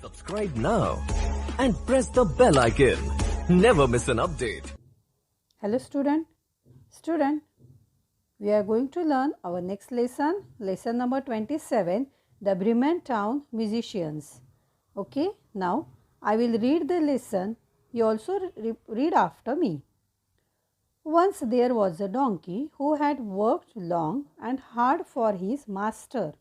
Subscribe now and press the bell icon. Never miss an update. Hello student. We are going to learn our next lesson number 27, the Bremen Town Musicians. Okay, now I will read the lesson. You also read after me. Once there was a donkey who had worked long and hard for his master.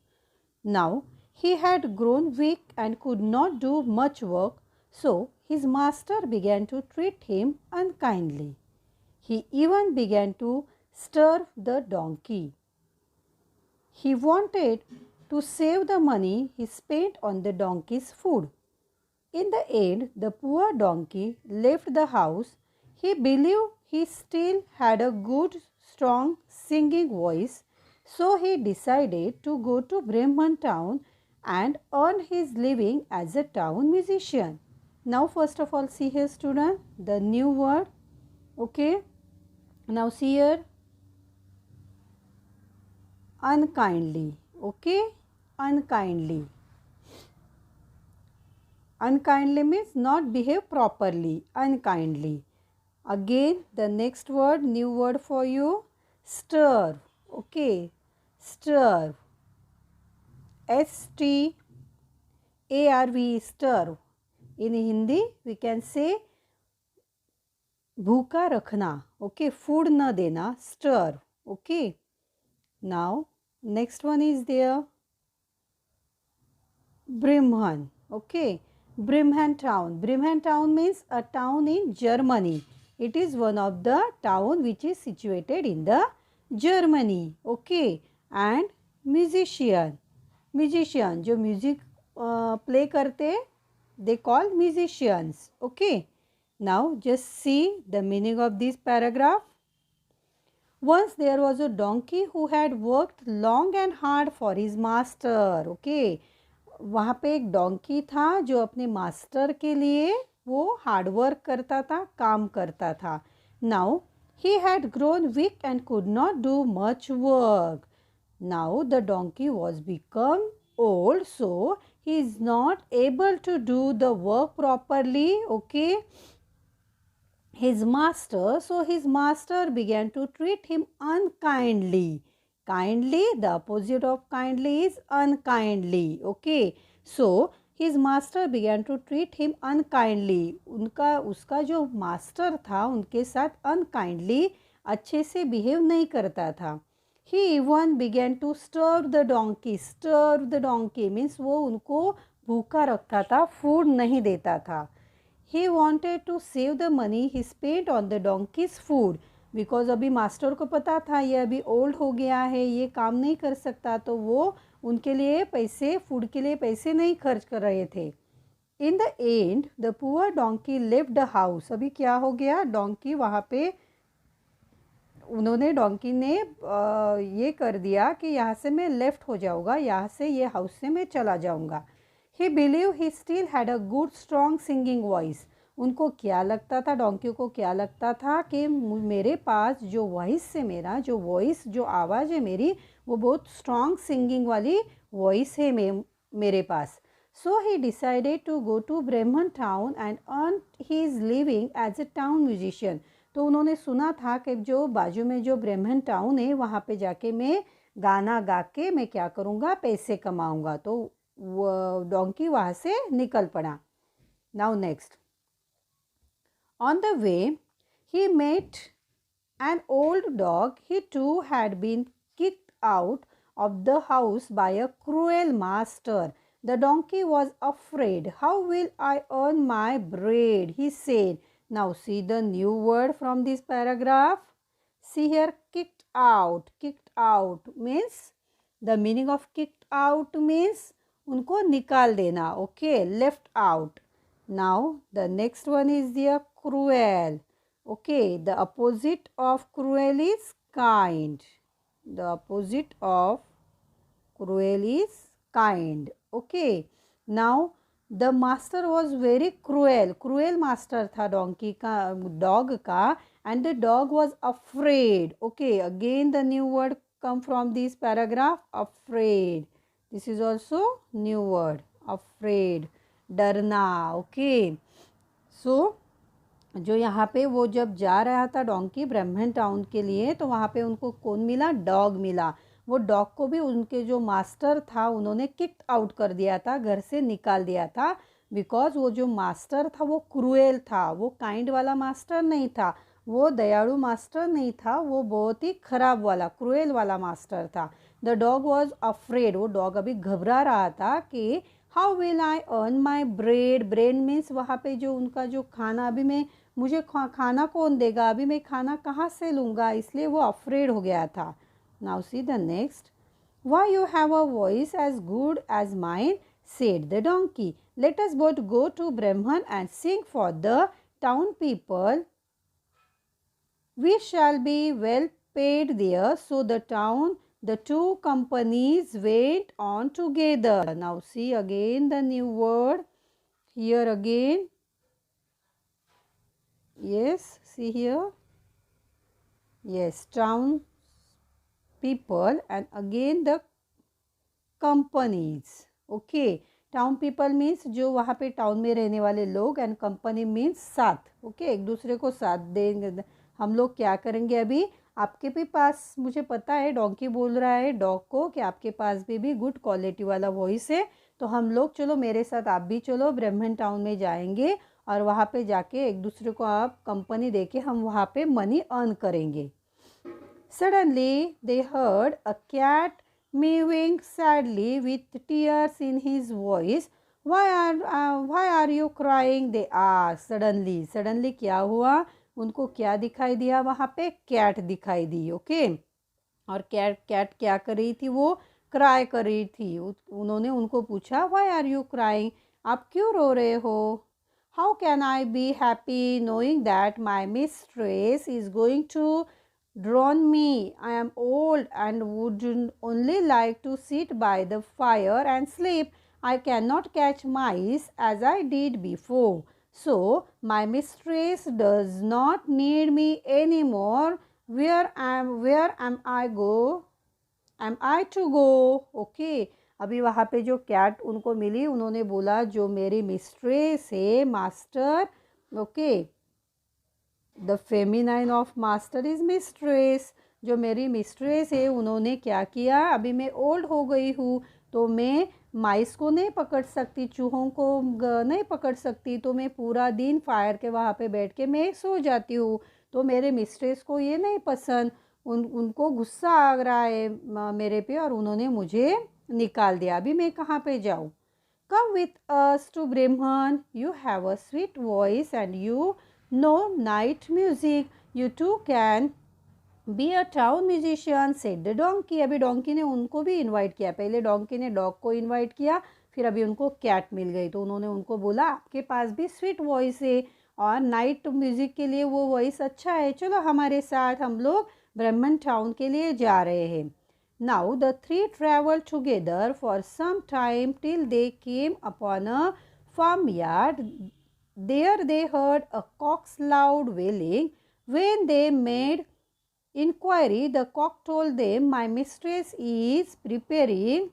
Now he had grown weak and could not do much work, so his master began to treat him unkindly. He even began to starve the donkey. He wanted to save the money he spent on the donkey's food. In the end, the poor donkey left the house. He believed he still had a good, strong singing voice, so he decided to go to Bremen town and earn his living as a town musician. Now, first of all, see here, student, the new word. Okay. Now, see here, unkindly. Okay, unkindly. Unkindly means not behave properly, unkindly. Again, the next word, new word for you, starve. Okay, starve. S-T-A-R-V, starve. In Hindi, we can say भूखा रखना. Okay, food न देना, starve. Okay. Now, next one is there, Bremen. Okay, Bremen town. Bremen town means a town in Germany. It is one of the town which is situated in the Germany. Okay, and musician. Musician जो music play करते they call musicians. Okay, now just see the meaning of this paragraph. Once there was a donkey who had worked long and hard for his master. Okay, वहाँ पे एक donkey था जो अपने master के लिए वो हार्ड वर्क करता था, काम करता था. Now he had grown weak and could not do much work. Now the donkey was become old, so he is not able to do the work properly. Okay, his master began to treat him unkindly. Kindly, the opposite of kindly is unkindly. Okay, so his master began to treat him unkindly. उसका जो master था उनके साथ unkindly, अच्छे से behave नहीं करता था. He even began to starve the donkey. Starve the donkey means वो उनको भूखा रखता था, फूड नहीं देता था. He wanted to save the money he spent on the donkey's food. Because अभी मास्टर को पता था ये अभी ओल्ड हो गया है, ये काम नहीं कर सकता, तो वो उनके लिए पैसे, फूड के लिए पैसे नहीं खर्च कर रहे थे. In the end the poor donkey left the house. अभी क्या हो गया, डोंकी वहाँ पे डोंकी ने ये कर दिया कि यहाँ से मैं लेफ्ट हो जाऊँगा, यहाँ से ये हाउस से मैं चला जाऊँगा. ही believe he still had a good strong singing voice. उनको क्या लगता था, डोंकी को क्या लगता था कि मेरे पास जो वॉइस है, मेरा जो वॉइस, जो आवाज़ है मेरी, वो बहुत स्ट्रॉन्ग सिंगिंग वाली वॉइस है मेरे पास. So he decided to go to Bremen town and earn his living as a town musician. तो उन्होंने सुना था कि जो बाजू में जो ब्रेमन टाउन है वहाँ पे जाके मैं गाना गा के मैं क्या करूँगा, पैसे कमाऊँगा. तो वो डोंकी वहाँ से निकल पड़ा. Now next. On the way, he met an old dog. He too had been kicked out of the house by a cruel master. The donkey was afraid. How will I earn my bread? He said. Now see the new word from this paragraph. See here, kicked out. Kicked out means, the meaning of kicked out means उनको निकाल देना. Okay, left out. Now the next one is the cruel. Okay, the opposite of cruel is kind. The opposite of cruel is kind. Okay, now the master was very cruel. Cruel master था donkey का, dog का, and the dog was afraid. Okay, again the new word come from this paragraph, afraid. This is also new word, afraid. डरना. Okay. सो जो यहाँ पे वो जब जा रहा था डोंकी ब्रह्मन टाउन के लिए, तो वहाँ पे उनको कौन मिला? डॉग मिला. वो डॉग को भी उनके जो मास्टर था उन्होंने किक आउट कर दिया था, घर से निकाल दिया था. बिकॉज वो जो मास्टर था वो क्रूएल था, वो काइंड वाला मास्टर नहीं था, वो दयालु मास्टर नहीं था, वो बहुत ही खराब वाला क्रूएल वाला मास्टर था. The dog was afraid. वो डॉग अभी घबरा रहा था कि how will I earn my bread. Bread means वहाँ पे जो उनका जो खाना, अभी मैं मुझे खाना कौन देगा, अभी मैं खाना कहाँ से लूँगा, इसलिए वो अफ्रेड हो गया था. Now see the next. Why you have a voice as good as mine, said the donkey. Let us both go to Bremen and sing for the town people. We shall be well paid there. So the two companies went on together. Now see again the new word. Here again. Yes, see here. Yes, town people and again the companies. Okay. Town people means जो वहाँ पे town में रहने वाले लोग, and company means साथ. Okay, एक दूसरे को साथ देंगे. हम लोग क्या करेंगे अभी? आपके भी पास, मुझे पता है डोंकी बोल रहा है डॉग को कि आपके पास भी गुड क्वालिटी वाला वॉइस है, तो हम लोग चलो मेरे साथ, आप भी चलो ब्रह्मन टाउन में जाएंगे और वहाँ पे जाके एक दूसरे को आप कंपनी देके हम वहाँ पे मनी अर्न करेंगे. Suddenly they heard a cat meowing sadly with tears in his voice. Why are you crying? They asked. Suddenly क्या हुआ? उनको क्या दिखाई दिया? वहाँ पे कैट दिखाई दी. ओके. और कैट क्या कर रही थी? वो क्राई कर रही थी. उन्होंने उनको पूछा, वाई आर यू क्राइंग? आप क्यों रो रहे हो? How can I be happy knowing that my mistress is going to drown me. I am old and would only like to sit by the fire and sleep. I cannot catch mice as I did before. So my mistress does not need me anymore. Where am I go? Am I to go? Okay. अभी वहाँ पे जो cat उनको मिली, उन्होंने बोला जो मेरी mistress है, master. Okay. The feminine of master is mistress. जो मेरी मिस्ट्रेस है उन्होंने क्या किया? अभी मैं ओल्ड हो गई हूँ, तो मैं माइस को नहीं पकड़ सकती, चूहों को नहीं पकड़ सकती, तो मैं पूरा दिन फायर के वहाँ पे बैठ के मैं सो जाती हूँ. तो मेरे मिस्ट्रेस को ये नहीं पसंद, उनको गुस्सा आ रहा है मेरे पे, और उन्होंने मुझे निकाल दिया. अभी मैं कहाँ पे जाऊँ? Come with us to Bremen. You have a sweet voice and you know night music. You too can be a town musician, said the donkey. अभी डोंकी ने उनको भी इनवाइट किया. पहले डोंकी ने डॉग को इनवाइट किया, फिर अभी उनको कैट मिल गई, तो उन्होंने उनको बोला आपके पास भी स्वीट वॉइस है और नाइट म्यूजिक के लिए वो वॉइस अच्छा है, चलो हमारे साथ, हम लोग ब्रह्मन टाउन के लिए जा रहे हैं. Now the three traveled together for some time till they came upon a farmyard. There they heard a cock's loud wailing. When they made inquiry, the cock told them, my mistress is preparing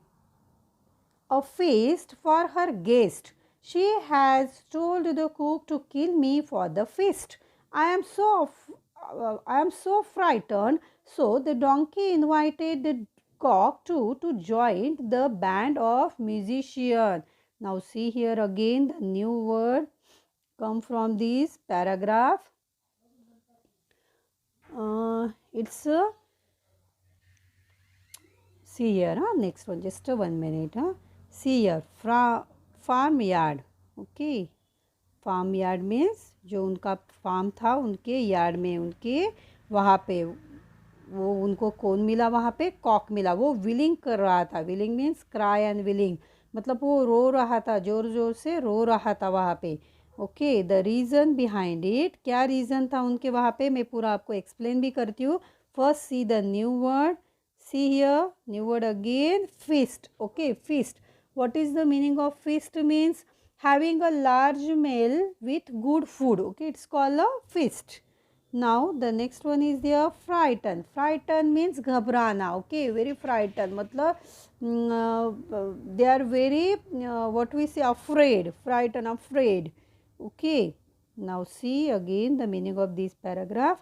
a feast for her guest. She has told the cook to kill me for the feast. I am so frightened. So the donkey invited the cock to join the band of musicians. Now see here again the new word come from this paragraph. It's a, see here, next one, just 1 minute. See here, farmyard. Okay, farmyard means जो उनका farm था, उनके yard में, उनके वहाँ पे वो उनको कौन मिला? वहाँ पे कॉक मिला. वो विलिंग कर रहा था. Willing means cry and willing, मतलब वो रो रहा था, जोर जोर से रो रहा था वहाँ पे. Okay. The reason behind it, क्या रीज़न था उनके वहाँ पे, मैं पूरा आपको एक्सप्लेन भी करती हूँ. First see the new word. See here new word again, feast. Okay, feast. What is the meaning of feast? Means having a large meal with good food. Okay, it's called a feast. Now the next one is there frighten. Frighten means घबराना. Okay, very frightened. मतलब they are very what we say afraid. Frightened, afraid. Okay. Now see again the meaning of this paragraph.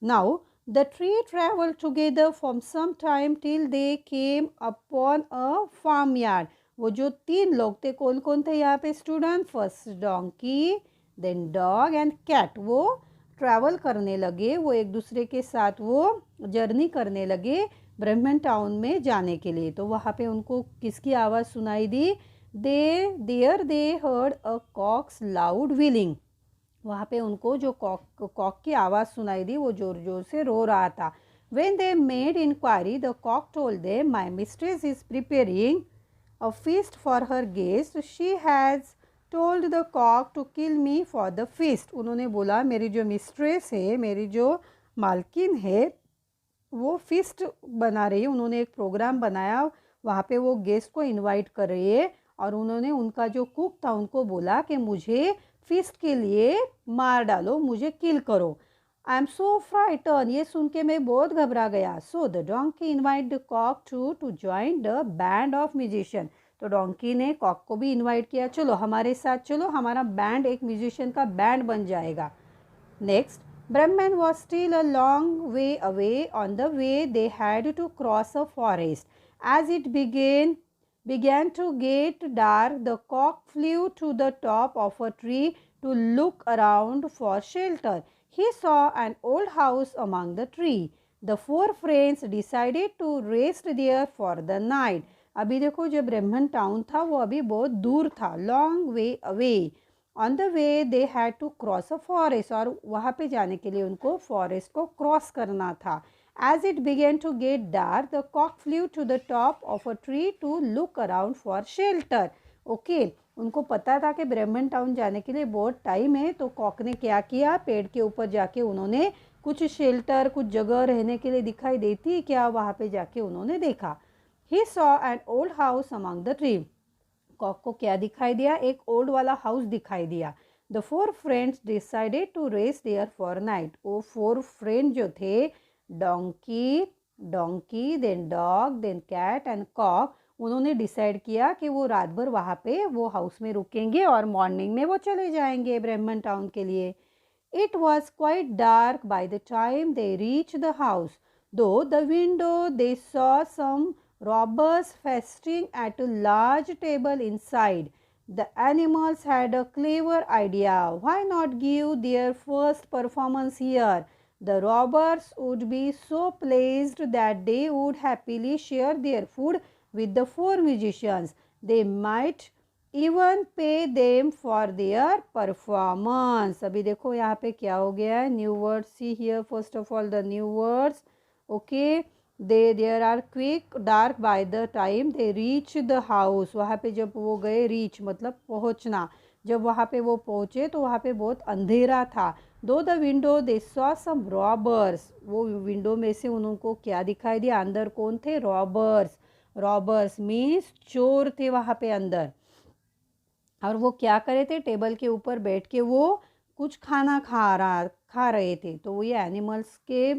Now the three traveled together from some time till they came upon a farmyard. वो जो तीन लोग थे कौन कौन थे यहाँ पे student? First donkey, then dog and cat. वो ट्रैवल करने लगे, वो एक दूसरे के साथ वो जर्नी करने लगे ब्रह्मन टाउन में जाने के लिए. तो वहाँ पे उनको किसकी आवाज़ सुनाई दी? They heard a cock's loud wheeling. वहाँ पे उनको जो कॉक की आवाज़ सुनाई दी वो जोर जोर से रो रहा था. When they made inquiry, the cock told them, "My mistress is preparing a feast for her guests. She has told the cock to kill me for the feast." उन्होंने बोला मेरी जो मिस्ट्रेस है, मेरी जो मालकिन है, वो फीस्ट बना रही है. उन्होंने एक प्रोग्राम बनाया, वहाँ पे वो गेस्ट को इनवाइट कर रही है और उन्होंने उनका जो कुक था उनको बोला कि मुझे फीस्ट के लिए मार डालो, मुझे किल करो. I am so frightened. ये सुन के मैं बहुत घबरा गया. So the donkey invite the cock to join the band of musician. तो डोंकी ने कॉक को भी इन्वाइट किया, चलो हमारे साथ चलो, हमारा बैंड एक म्यूजिशियन का बैंड बन जाएगा. Next, Brahman was still a long way away. On the way, they had to cross a forest. As it began to get dark, the cock flew to the top of a tree to look around for shelter. He saw an old house among the tree. The four friends decided to rest there for the night. अभी देखो जो ब्रह्मन town था वो अभी बहुत दूर था, long way away. On the way they had to cross a forest. और वहाँ पे जाने के लिए उनको फॉरेस्ट को क्रॉस करना था. As it began to get dark, the cock flew to the top of a tree to look around for shelter. Okay, उनको पता था कि ब्रह्मन टाउन जाने के लिए बहुत टाइम है, तो कॉक ने क्या किया, पेड़ के ऊपर जाके उन्होंने कुछ शेल्टर, कुछ जगह रहने के लिए दिखाई देती क्या, वहाँ पे जाके उन्होंने देखा. He saw an old house among the tree. Cock को क्या दिखाई दिया? एक ओल्ड वाला हाउस दिखाई दिया. The four friends decided to rest there for night. वो फोर फ्रेंड जो थे, donkey then dog then cat and cock, उन्होंने डिसाइड किया कि वो रात भर वहाँ पे वो हाउस में रुकेंगे और मॉर्निंग में वो चले जाएंगे ब्रह्मन टाउन के लिए. It was quite dark by the time they reach the house. Though the window they saw some robbers feasting at a large table inside. The animals had a clever idea. Why not give their first performance here? The robbers would be so pleased that they would happily share their food with the four musicians. They might even pay them for their performance. अभी देखो यहाँ पे क्या हो गया है, new words. See here first of all the new words. Okay, there are quick dark by the time they reach the house. वहाँ पे जब वो गए, रीच मतलब पहुँचना, जब वहाँ पे वो पहुँचे तो वहाँ पे बहुत अंधेरा था. Through the window they saw some robbers. वो विंडो में से उनको क्या दिखाई दिया? अंदर कौन थे? रॉबर्स. रॉबर्स मीन्स चोर थे वहाँ पे अंदर. और वो क्या करे थे? टेबल के ऊपर बैठ के वो कुछ खाना खा रहे थे. तो ये एनिमल्स के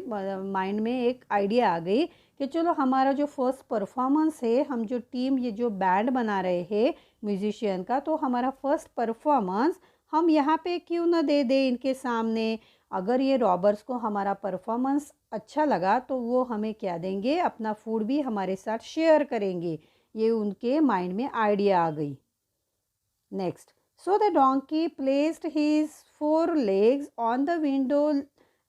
माइंड में एक आइडिया आ गई कि चलो हमारा जो फर्स्ट परफॉर्मेंस है, हम जो टीम ये जो बैंड बना रहे हैं म्यूजिशियन का, तो हमारा फर्स्ट परफॉर्मेंस हम यहाँ पे क्यों ना दे दे इनके सामने. अगर ये रॉबर्स को हमारा परफॉर्मेंस अच्छा लगा तो वो हमें क्या देंगे? अपना फूड भी हमारे साथ शेयर करेंगे. ये उनके माइंड में आइडिया आ गई. Next, so the donkey placed his four legs on the window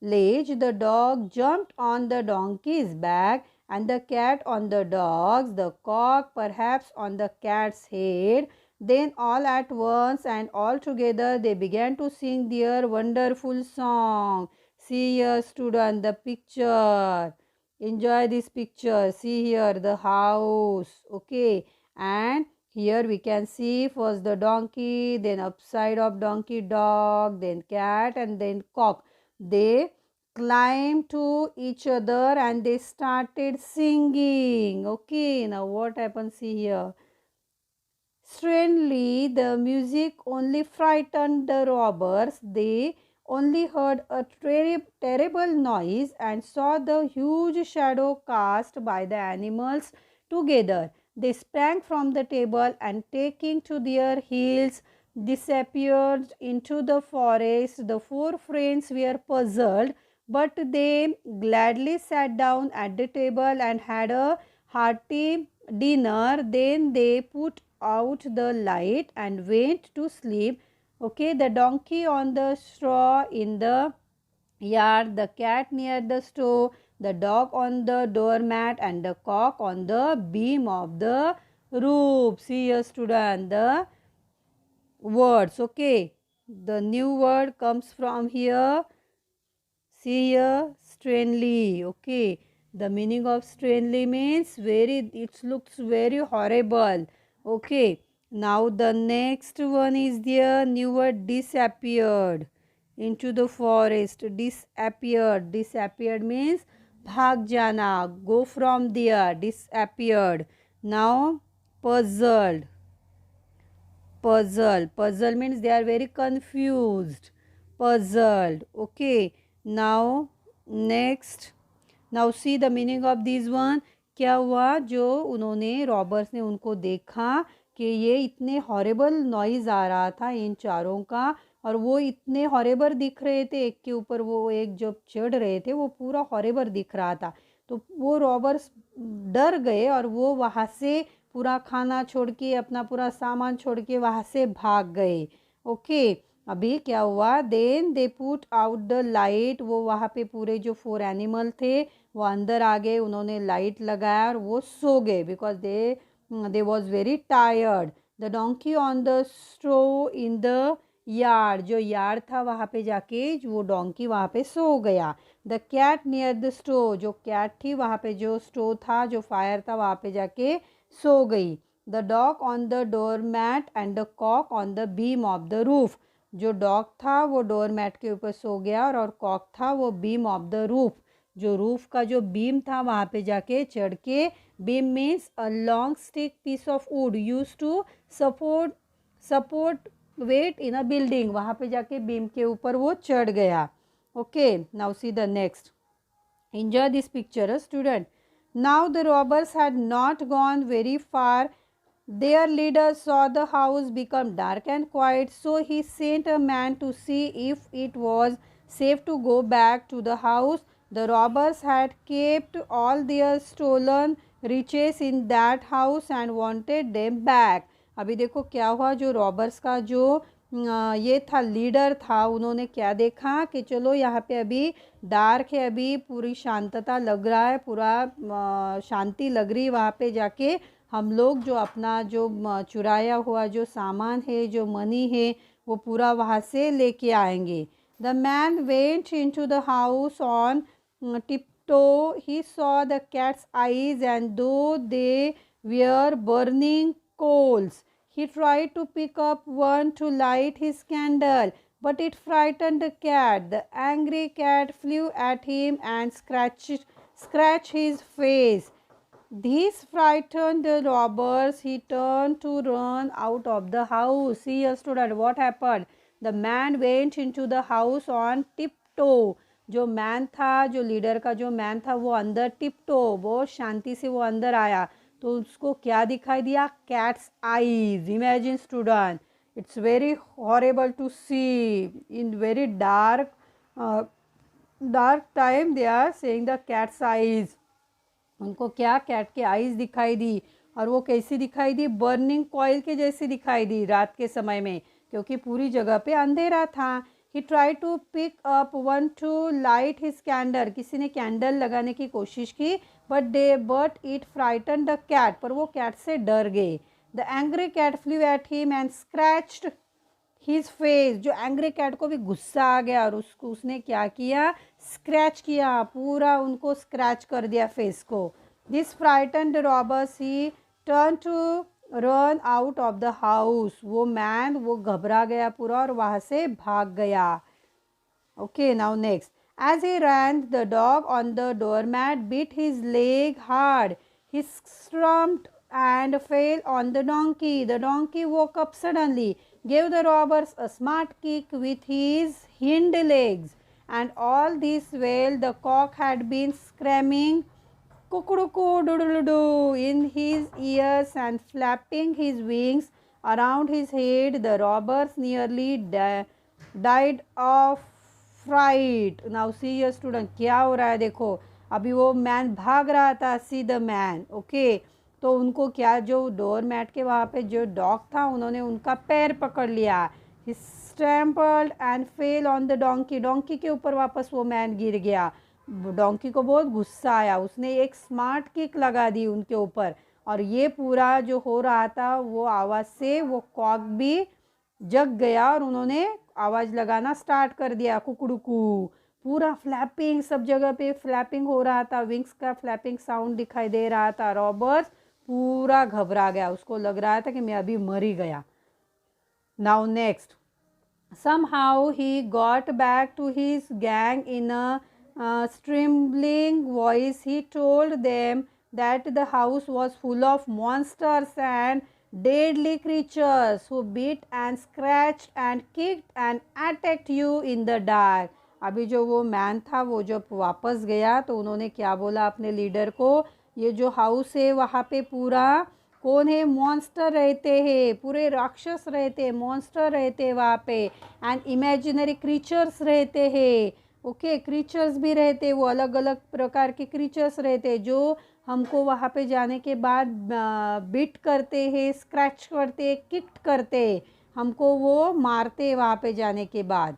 ledge. The dog jumped on the donkey's back and the cat on the dog's, the cock perhaps on the cat's head. Then all at once and all together they began to sing their wonderful song. See here student the picture. Enjoy this picture. See here the house. Okay, and here we can see first the donkey, then upside of donkey dog, then cat and then cock. They climbed to each other and they started singing. Okay, now what happens? See here. Strangely, the music only frightened the robbers. They only heard a terrible noise and saw the huge shadow cast by the animals together. They sprang from the table and taking to their heels disappeared into the forest. The four friends were puzzled, but they gladly sat down at the table and had a hearty dinner. Then they put out the light and went to sleep. Okay, the donkey on the straw in the yard, the cat near the stove, the dog on the doormat, and the cock on the beam of the roof. See here, student, the words. Okay, the new word comes from here. See here, strangely. Okay, the meaning of strangely means it looks very horrible. Okay, now the next one is there. New word, disappeared into the forest. Disappeared. Disappeared means bhag jana, go from there. Disappeared. Now puzzled. Puzzle means they are very confused. Puzzled. Okay, now next, now see the meaning of this one. क्या हुआ, जो उन्होंने robbers ने उनको देखा कि ये इतने हॉरेबल नॉइज़ आ रहा था इन चारों का, और वो इतने हॉरेबल दिख रहे थे, एक के ऊपर वो एक जब चढ़ रहे थे वो पूरा हॉरेबल दिख रहा था, तो वो रॉबर्स डर गए और वो वहाँ से पूरा खाना छोड़ के, अपना पूरा सामान छोड़ के वहाँ से भाग गए. ओके, अभी क्या हुआ, then they put out the light, वो वहाँ पे पूरे जो 4 एनिमल थे वो अंदर आ गए, उन्होंने लाइट लगाया और वो सो गए, because they was very tired. The donkey on the straw in the yard, जो यार्ड था वहाँ पे जाके वो डोंकी वहाँ पे सो गया. The cat near the stove, जो कैट थी वहाँ पे, जो स्टोव था, जो फायर था वहाँ पे जाके सो गई. The dog on the door mat and the cock on the beam of the roof, जो डॉग था वो डोर मैट के ऊपर सो गया और कॉक था वो बीम ऑफ द रूफ, जो रूफ का जो बीम था वहाँ पे जाके चढ़ के, beam means a long stick piece of wood use to support weight in a building, वहाँ पे जाके बीम के ऊपर वो चढ़ गया. Okay, now see the next. Enjoy this picture, student. Now the robbers had not gone very far. Their leader saw the house become dark and quiet, so he sent a man to see if it was safe to go back to the house. The robbers had kept all their stolen riches in that house and wanted them back. अभी देखो क्या हुआ, जो robbers का जो ये था, leader था, उन्होंने क्या देखा कि चलो यहाँ पे अभी डार्क है, अभी पूरी शांतता लग रहा है, पूरा शांति लग रही, वहाँ पे जाके हम लोग जो अपना जो चुराया हुआ जो सामान है, जो मनी है, वो पूरा वहाँ से लेके आएंगे. The man went into the house on tiptoe. He saw the cat's eyes and though they were burning coals. He tried to pick up one to light his candle, but it frightened the cat. The angry cat flew at him and scratched his face. This frightened the robbers. He turned to run out of the house. See, student, what happened? The man went into the house on tiptoe. जो man था, जो leader का जो man था, वो अंदर टिपटो, बहुत शांति से वो अंदर आया, तो उसको क्या दिखाई दिया, cat's eyes. Imagine student, it's very horrible to see in very dark time they are seeing the cat's eyes. उनको क्या, कैट के आईज दिखाई दी, और वो कैसी दिखाई दी, बर्निंग कॉइल के जैसी दिखाई दी रात के समय में, क्योंकि पूरी जगह पे अंधेरा था. He tried to pick up one to light his candle. किसी ने कैंडल लगाने की कोशिश की, but it frightened the cat. पर वो कैट से डर गए. The angry cat flew at him and scratched his face. जो एंग्री कैट को भी गुस्सा आ गया और उसने क्या किया, स्क्रैच किया, पूरा उनको स्क्रैच कर दिया फेस को. This frightened the robbers. He turned to run out of the house. वो मैन वो घबरा गया पूरा और वहाँ से भाग गया. Okay, now next. As he ran the dog on the doormat bit his leg hard. He stumbled and fell on the donkey. The donkey woke up suddenly, gave the robbers a smart kick with his hind legs, and all this while the cock had been screaming "Kukuruku-doodle-doo" in his ears and flapping his wings around his head. The robbers nearly died of fright. Now see your student, क्या हो रहा है देखो, अभी वो man भाग रहा था, सी द मैन, ओके, तो उनको क्या, जो डोर मैट के वहाँ पे जो डॉग था, उन्होंने उनका पैर पकड़ लिया. He stumbled and fell on the donkey. Donkey के ऊपर वापस वो मैन गिर गया. डोंकी को बहुत गुस्सा आया, उसने एक स्मार्ट किक लगा दी उनके ऊपर, और ये पूरा जो हो रहा था वो आवाज़ से वो कॉक भी जग गया और उन्होंने आवाज़ लगाना स्टार्ट कर दिया, कुकड़ुकू. पूरा फ्लैपिंग, सब जगह पे फ्लैपिंग हो रहा था, विंग्स का फ्लैपिंग साउंड दिखाई दे रहा था. रॉबर्स पूरा घबरा गया, उसको लग रहा था कि मैं अभी मर ही गया. Now next, somehow he got back to his gang in a trembling voice. He told them that the house was full of monsters and deadly creatures who bit and scratched and kicked and attacked you in the dark. अभी जो वो man था वो जब वापस गया तो उन्होंने क्या बोला अपने लीडर को, ये जो हाउस है वहाँ पे पूरा कौन है, मॉन्स्टर रहते हैं, पूरे राक्षस रहते हैं, मॉन्स्टर रहते हैं वहाँ पे, एंड इमेजिनरी क्रीचर्स रहते हैं. ओके, क्रीचर्स भी रहते हैं, वो अलग अलग प्रकार के क्रीचर्स रहते हैं जो हमको वहाँ पे जाने के बाद बिट करते हैं, स्क्रैच करते हैं, किक्ड करते हैं, हमको वो मारते हैं वहाँ पे जाने के बाद.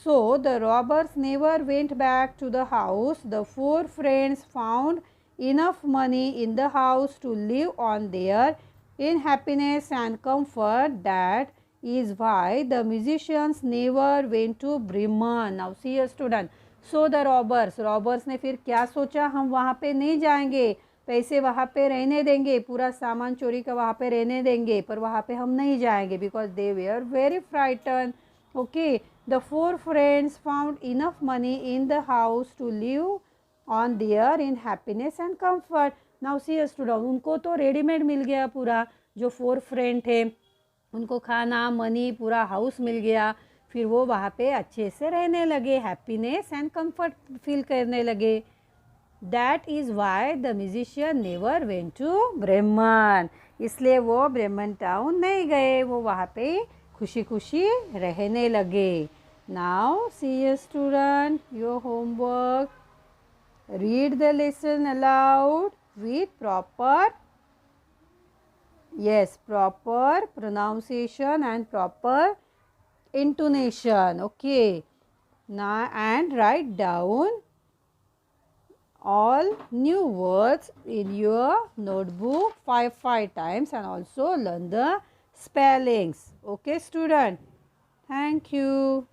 So the robbers never went back to the house. The four friends found enough money in the house to live on there in happiness and comfort. That is why the musicians never went to Bremen. Now see a student. So the robbers ने फिर क्या सोचा, हम वहाँ पे नहीं जाएंगे, पैसे वहाँ पे रहने देंगे, पूरा सामान चोरी का वहाँ पे रहने देंगे, पर वहाँ पे हम नहीं जाएंगे, because they were very frightened. Okay, the four friends found enough money in the house to live on there in happiness and comfort. Now see a student, उनको तो रेडीमेड मिल गया पूरा, जो फोर फ्रेंड थे उनको खाना, मनी, पूरा house मिल गया, फिर वो वहाँ पे अच्छे से रहने लगे, हैप्पीनेस एंड कंफर्ट फील करने लगे. That is why the musician never went to Bremen. इसलिए वो ब्रेमन टाउन नहीं गए, वो वहाँ पे खुशी खुशी रहने लगे. Now see a student, your homework, read the lesson aloud with proper pronunciation and proper intonation. Okay, now and write down all new words in your notebook 5 times and also learn the spellings. Okay student, thank you.